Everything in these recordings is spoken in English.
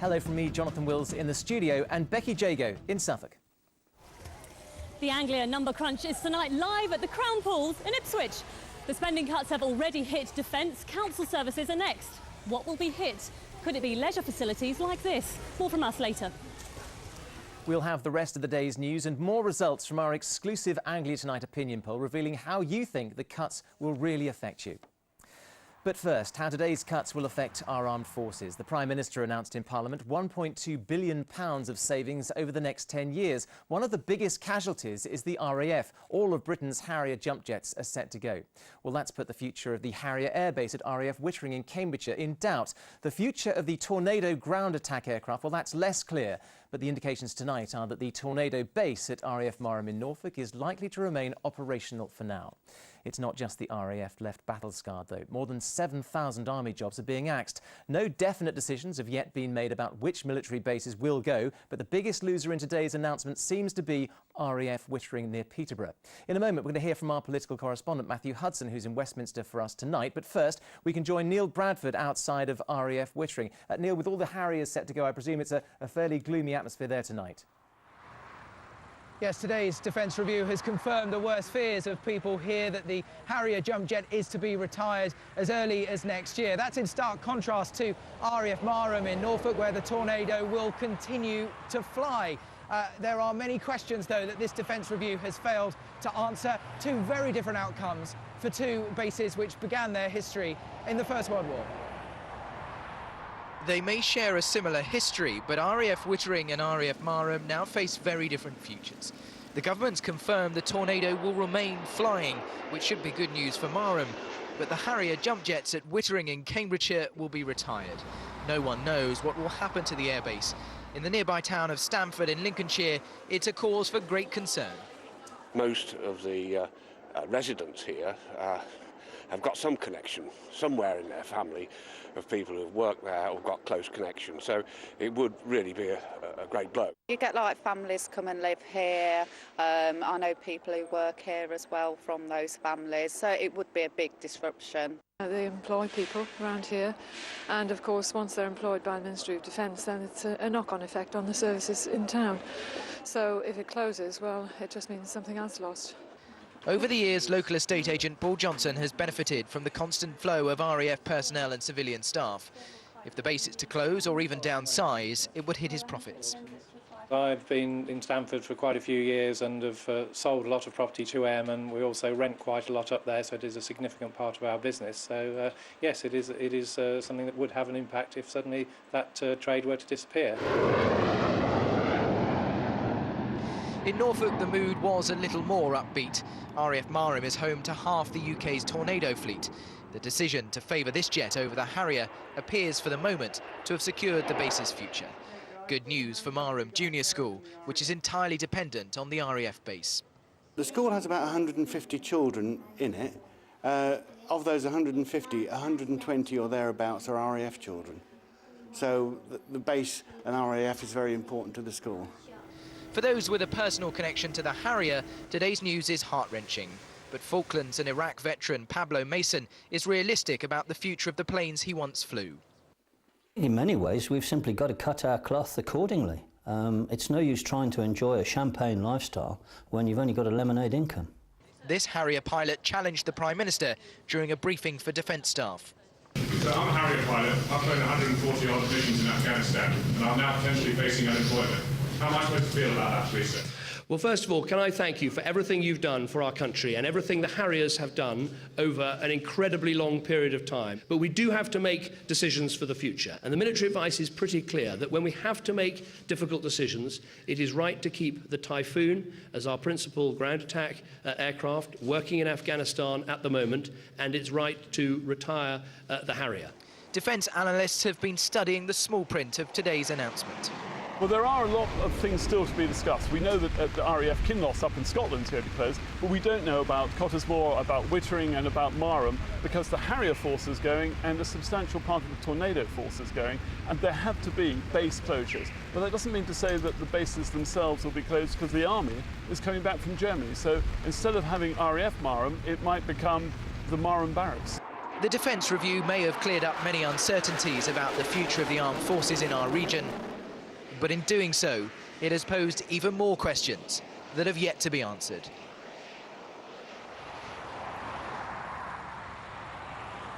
Hello from me, Jonathan Wills, in the studio, and Becky Jago in Suffolk. The Anglia number crunch is tonight live at the Crown Pools in Ipswich. The spending cuts have already hit defence. Council services are next. What will be hit? Could it be leisure facilities like this? More from us later. We'll have the rest of the day's news and more results from our exclusive Anglia Tonight opinion poll revealing how you think the cuts will really affect you. But first, how today's cuts will affect our armed forces. The Prime Minister announced in Parliament £1.2 billion of savings over the next 10 years. One of the biggest casualties is the RAF. All of Britain's Harrier jump jets are set to go. Well, that's put the future of the Harrier Air Base at RAF Wittering in Cambridgeshire in doubt. The future of the Tornado ground attack aircraft, well, that's less clear. But the indications tonight are that the Tornado base at RAF Marham in Norfolk is likely to remain operational for now. It's not just the RAF left battle-scarred, though. More than 7,000 army jobs are being axed. No definite decisions have yet been made about which military bases will go, but the biggest loser in today's announcement seems to be RAF Wittering near Peterborough. In a moment, we're going to hear from our political correspondent, Matthew Hudson, who's in Westminster for us tonight. But first, we can join Neil Bradford outside of RAF Wittering. Neil, with all the Harriers set to go, I presume it's a fairly gloomy atmosphere there tonight. Yes, today's Defence Review has confirmed the worst fears of people here that the Harrier jump jet is to be retired as early as next year. That's in stark contrast to RAF Marham in Norfolk, where the Tornado will continue to fly. There are many questions, though, that this Defence Review has failed to answer. Two very different outcomes for two bases which began their history in the First World War. They may share a similar history, but RAF Wittering and RAF Marham now face very different futures. The government's confirmed the Tornado will remain flying, which should be good news for Marham. But the Harrier jump jets at Wittering in Cambridgeshire will be retired. No one knows what will happen to the airbase. In the nearby town of Stamford in Lincolnshire, it's a cause for great concern. Most of the residents here have got some connection somewhere in their family of people who've worked there or got close connections, so it would really be a great blow. You get like families come and live here. I know people who work here as well from those families, so it would be a big disruption. They employ people around here, and of course once they're employed by the Ministry of Defence, then it's a knock-on effect on the services in town. So if it closes, well, it just means something else lost. Over the years, local estate agent Paul Johnson has benefited from the constant flow of RAF personnel and civilian staff. If the base is to close or even downsize, it would hit his profits. I've been in Stamford for quite a few years and have sold a lot of property to and we also rent quite a lot up there, so it is a significant part of our business. So yes, it is something that would have an impact if suddenly that trade were to disappear. In Norfolk, the mood was a little more upbeat. RAF Marham is home to half the UK's Tornado fleet. The decision to favour this jet over the Harrier appears for the moment to have secured the base's future. Good news for Marham Junior School, which is entirely dependent on the RAF base. The school has about 150 children in it. Of those 150, 120 or thereabouts are RAF children. So the base and RAF is very important to the school. For those with a personal connection to the Harrier, today's news is heart-wrenching. But Falklands and Iraq veteran Pablo Mason is realistic about the future of the planes he once flew. In many ways, we've simply got to cut our cloth accordingly. It's no use trying to enjoy a champagne lifestyle when you've only got a lemonade income. This Harrier pilot challenged the Prime Minister during a briefing for defence staff. So I'm a Harrier pilot. I've flown 140 odd missions in Afghanistan, and I'm now potentially facing unemployment. How am I supposed to feel about that, please, sir? Well, first of all, can I thank you for everything you've done for our country and everything the Harriers have done over an incredibly long period of time. But we do have to make decisions for the future. And the military advice is pretty clear that when we have to make difficult decisions, it is right to keep the Typhoon as our principal ground attack aircraft working in Afghanistan at the moment, and it's right to retire the Harrier. Defence analysts have been studying the small print of today's announcement. Well, there are a lot of things still to be discussed. We know that the RAF Kinloss up in Scotland is going to be closed, but we don't know about Cottesmore, about Wittering and about Marham, because the Harrier force is going and a substantial part of the Tornado force is going, and there have to be base closures. But that doesn't mean to say that the bases themselves will be closed, because the army is coming back from Germany. So instead of having RAF Marham, it might become the Marham Barracks. The Defence Review may have cleared up many uncertainties about the future of the armed forces in our region, but in doing so, it has posed even more questions that have yet to be answered.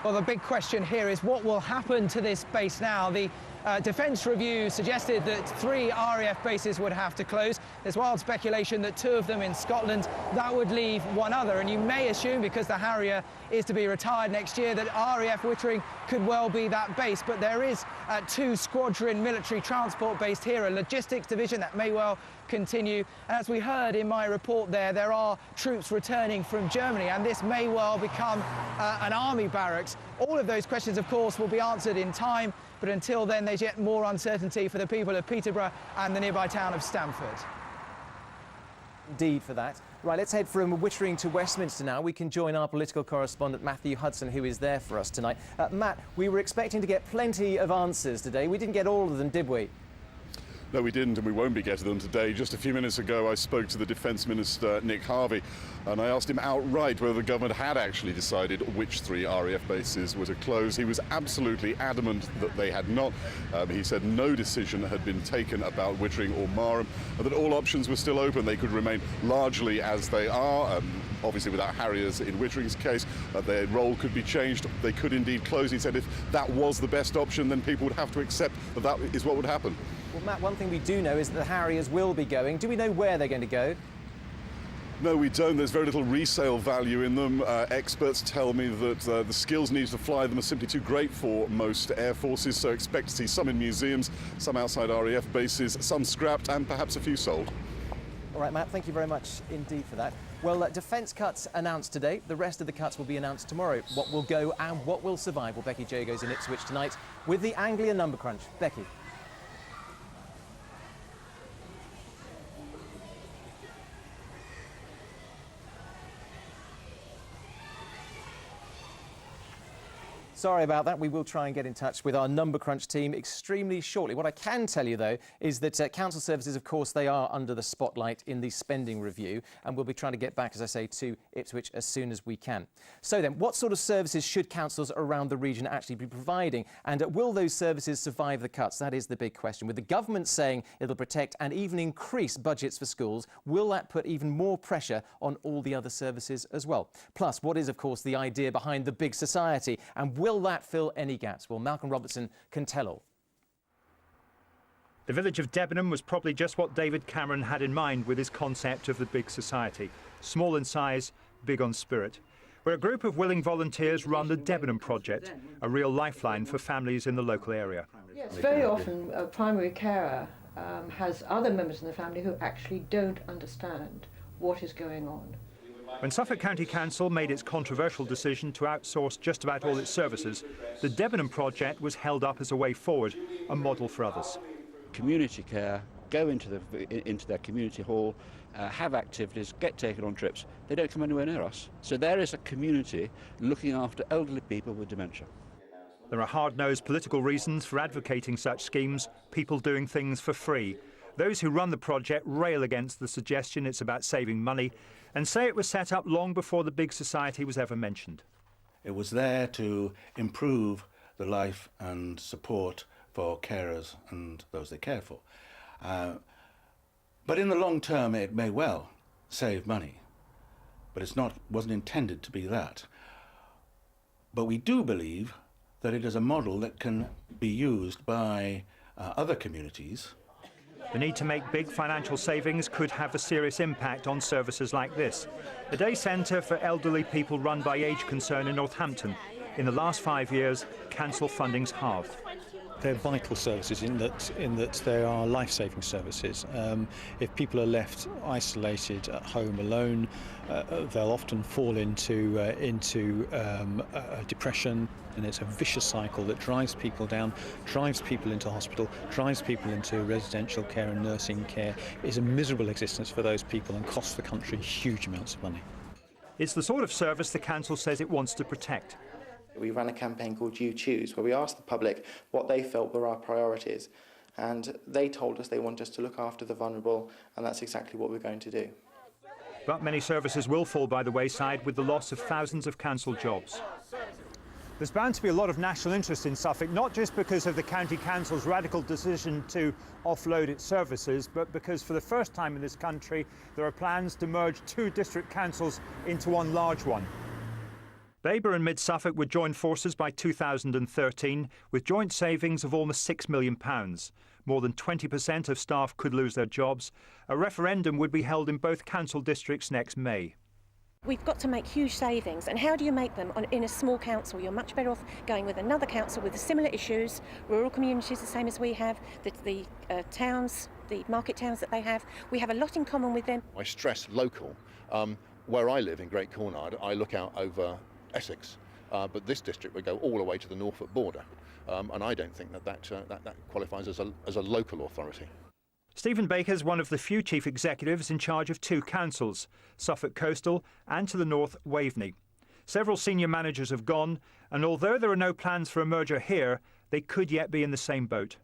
Well, the big question here is what will happen to this base now? The Defence Review suggested that 3 RAF bases would have to close. There's wild speculation that 2 of them in Scotland. That would leave 1 other. And you may assume, because the Harrier is to be retired next year, that RAF Wittering could well be that base. But there is 2 squadron military transport based here, a logistics division that may well continue. And as we heard in my report there are troops returning from Germany, and this may well become an army barracks. All of those questions, of course, will be answered in time, but until then, there's yet more uncertainty for the people of Peterborough and the nearby town of Stamford. Indeed for that. Right, let's head from Wittering to Westminster now. We can join our political correspondent Matthew Hudson, who is there for us tonight. Matt, we were expecting to get plenty of answers today. We didn't get all of them, did we? No, we didn't, and we won't be getting them today. Just a few minutes ago, I spoke to the Defence Minister, Nick Harvey, and I asked him outright whether the government had actually decided which 3 RAF bases were to close. He was absolutely adamant that they had not. He said no decision had been taken about Wittering or Marham, and that all options were still open. They could remain largely as they are. Obviously, without Harriers in Wittering's case, their role could be changed. They could indeed close. He said if that was the best option, then people would have to accept that that is what would happen. Well, Matt, one thing we do know is that the Harriers will be going. Do we know where they're going to go? No, we don't. There's very little resale value in them. Experts tell me that the skills needed to fly them are simply too great for most air forces, so expect to see some in museums, some outside RAF bases, some scrapped, and perhaps a few sold. All right, Matt, thank you very much indeed for that. Well, defence cuts announced today. The rest of the cuts will be announced tomorrow. What will go and what will survive? Well, Becky Jago's in Ipswich tonight with the Anglia number crunch. Becky. Sorry about that. We will try and get in touch with our number crunch team extremely shortly. What I can tell you, though, is that council services, of course, they are under the spotlight in the spending review, and we'll be trying to get back, as I say, to Ipswich as soon as we can. So then, what sort of services should councils around the region actually be providing, and will those services survive the cuts? That is the big question. With the government saying it'll protect and even increase budgets for schools, will that put even more pressure on all the other services as well? Plus, what is, of course, the idea behind the big society, and will that fill any gaps? Well, Malcolm Robertson can tell all. The village of Debenham was probably just what David Cameron had in mind with his concept of the big society. Small in size, big on spirit. Where a group of willing volunteers run the Debenham Project, a real lifeline for families in the local area. Yes, very often a primary carer has other members in the family who actually don't understand what is going on. When Suffolk County Council made its controversial decision to outsource just about all its services, the Debenham Project was held up as a way forward, a model for others. Community care, go into their community hall, have activities, get taken on trips. They don't come anywhere near us. So there is a community looking after elderly people with dementia. There are hard-nosed political reasons for advocating such schemes, people doing things for free. Those who run the project rail against the suggestion it's about saving money and say it was set up long before the big society was ever mentioned. It was there to improve the life and support for carers and those they care for. But in the long term, it may well save money, but wasn't intended to be that. But we do believe that it is a model that can be used by other communities. The need to make big financial savings could have a serious impact on services like this. A day centre for elderly people run by Age Concern in Northampton. In the last 5 years, council funding's halved. They're vital services in that they are life-saving services. If people are left isolated at home alone, they'll often fall into depression, and it's a vicious cycle that drives people down, drives people into hospital, drives people into residential care and nursing care. It's a miserable existence for those people and costs the country huge amounts of money. It's the sort of service the council says it wants to protect. We ran a campaign called You Choose, where we asked the public what they felt were our priorities, and they told us they want us to look after the vulnerable, and that's exactly what we're going to do. But many services will fall by the wayside with the loss of thousands of council jobs. There's bound to be a lot of national interest in Suffolk, not just because of the County Council's radical decision to offload its services, but because for the first time in this country there are plans to merge 2 district councils into one large one. Labour and Mid-Suffolk would join forces by 2013 with joint savings of almost £6 million. More than 20% of staff could lose their jobs. A referendum would be held in both council districts next May. We've got to make huge savings, and how do you make them in a small council? You're much better off going with another council with similar issues, rural communities the same as we have, the towns, the market towns that they have. We have a lot in common with them. I stress local. Where I live in Great Cornard, I look out over Essex, but this district would go all the way to the Norfolk border, and I don't think that qualifies as a local authority. Stephen Baker is one of the few chief executives in charge of 2 councils, Suffolk Coastal and to the north Waveney. Several senior managers have gone, and although there are no plans for a merger here, they could yet be in the same boat.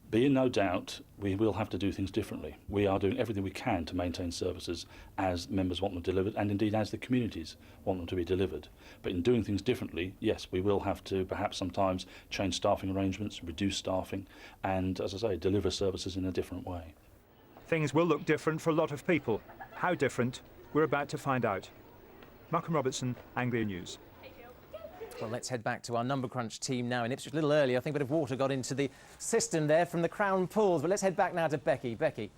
Be in no doubt we will have to do things differently. We are doing everything we can to maintain services as members want them delivered, and indeed as the communities want them to be delivered. But in doing things differently, yes, we will have to perhaps sometimes change staffing arrangements, reduce staffing, and, as I say, deliver services in a different way. Things will look different for a lot of people. How different? We're about to find out. Malcolm Robertson, Anglia News. Well, let's head back to our number crunch team now in Ipswich. A little earlier, I think a bit of water got into the cistern there from the Crown Pools. But let's head back now to Becky. Becky.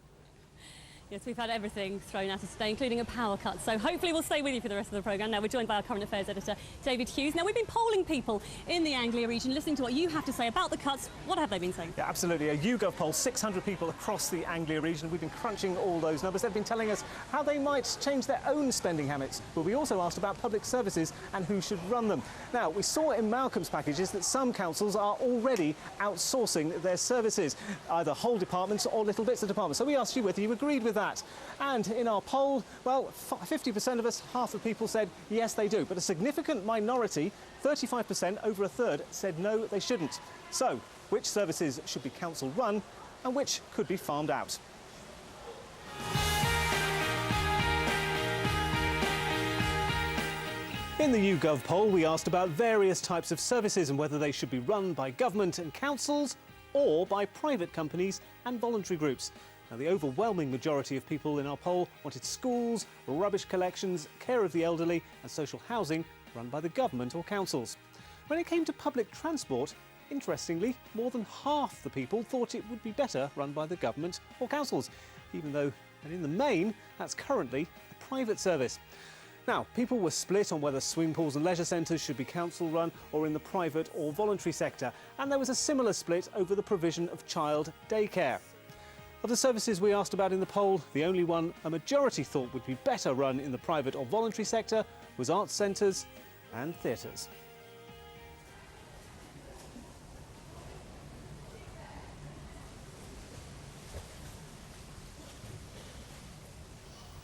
Yes, we've had everything thrown at us today, including a power cut. So hopefully we'll stay with you for the rest of the programme. Now we're joined by our current affairs editor, David Hughes. Now we've been polling people in the Anglia region, listening to what you have to say about the cuts. What have they been saying? Yeah, absolutely. A YouGov poll, 600 people across the Anglia region. We've been crunching all those numbers. They've been telling us how they might change their own spending habits. But we also asked about public services and who should run them. Now, we saw in Malcolm's packages that some councils are already outsourcing their services, either whole departments or little bits of departments. So we asked you whether you agreed with that. And in our poll, well, 50% of us, half the people said yes, they do. But a significant minority, 35%, over a third, said no, they shouldn't. So, which services should be council run and which could be farmed out? In the YouGov poll, we asked about various types of services and whether they should be run by government and councils or by private companies and voluntary groups. Now, the overwhelming majority of people in our poll wanted schools, rubbish collections, care of the elderly and social housing run by the government or councils. When it came to public transport, interestingly, more than half the people thought it would be better run by the government or councils, even though, and in the main, that's currently a private service. Now, people were split on whether swimming pools and leisure centres should be council-run or in the private or voluntary sector, and there was a similar split over the provision of child daycare. Of the services we asked about in the poll, the only one a majority thought would be better run in the private or voluntary sector was arts centres and theatres.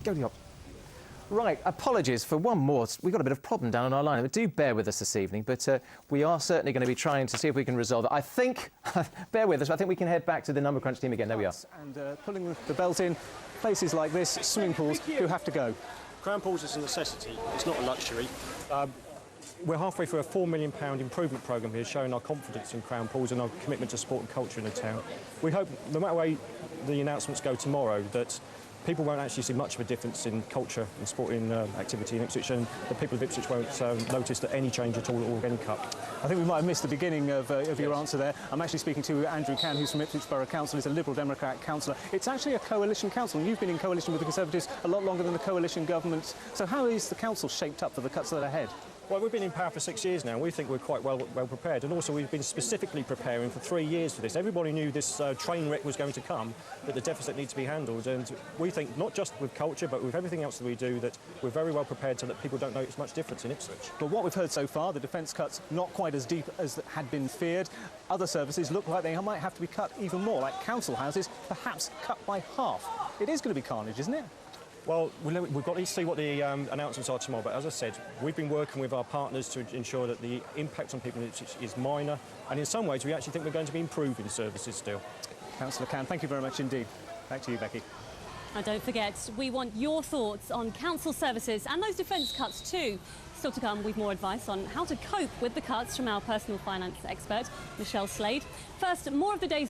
Go to the op. Right, apologies for one more. We've got a bit of problem down on our line. Do bear with us this evening, but we are certainly going to be trying to see if we can resolve it. I think, bear with us, I think we can head back to the number crunch team again. There we are. And pulling the belt in, places like this, swimming pools, do have to go. Crown Pools is a necessity, it's not a luxury. We're halfway through a £4 million improvement programme here, showing our confidence in Crown Pools and our commitment to sport and culture in the town. We hope, no matter where the announcements go tomorrow, that people won't actually see much of a difference in culture and sporting activity in Ipswich, and the people of Ipswich won't notice that any change at all or any cut. I think we might have missed the beginning of your answer there. I'm actually speaking to Andrew Cann, who's from Ipswich Borough Council. He's a Liberal Democrat councillor. It's actually a coalition council, and you've been in coalition with the Conservatives a lot longer than the coalition government. So how is the council shaped up for the cuts that are ahead? Well, we've been in power for 6 years now. We think we're quite well prepared, and also we've been specifically preparing for 3 years for this. Everybody knew this train wreck was going to come, that the deficit needs to be handled, and we think not just with culture but with everything else that we do that we're very well prepared so that people don't notice much difference in Ipswich. But what we've heard so far, the defence cuts not quite as deep as had been feared. Other services look like they might have to be cut even more, like council houses, perhaps cut by half. It is going to be carnage, isn't it? Well, we've got to see what the announcements are tomorrow, but as I said, we've been working with our partners to ensure that the impact on people is minor, and in some ways we actually think we're going to be improving services still. Councillor Cann, thank you very much indeed. Back to you, Becky. And don't forget, we want your thoughts on council services and those defence cuts too. Still to come, with more advice on how to cope with the cuts from our personal finance expert, Michelle Slade. First, more of the day's